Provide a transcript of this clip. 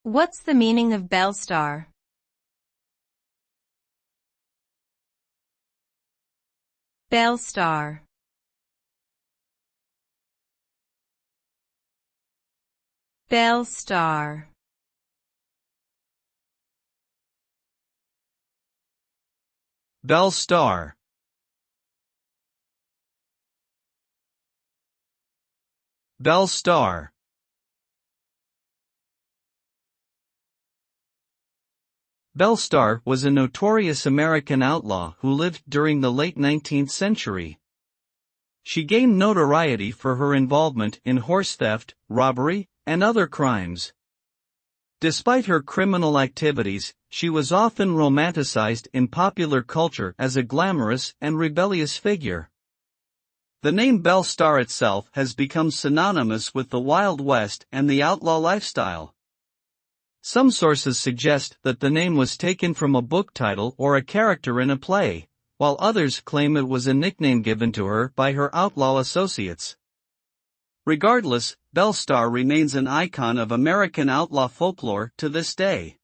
What's the meaning of Belle Starr? Belle Starr. Belle Starr. Belle Starr. Belle Starr. Belle Starr was a notorious American outlaw who lived during the late 19th century. She gained notoriety for her involvement in horse theft, robbery, and other crimes. Despite her criminal activities, she was often romanticized in popular culture as a glamorous and rebellious figure. The name Belle Starr itself has become synonymous with the Wild West and the outlaw lifestyle. Some sources suggest that the name was taken from a book title or a character in a play, while others claim it was a nickname given to her by her outlaw associates. Regardless, Belle Starr remains an icon of American outlaw folklore to this day.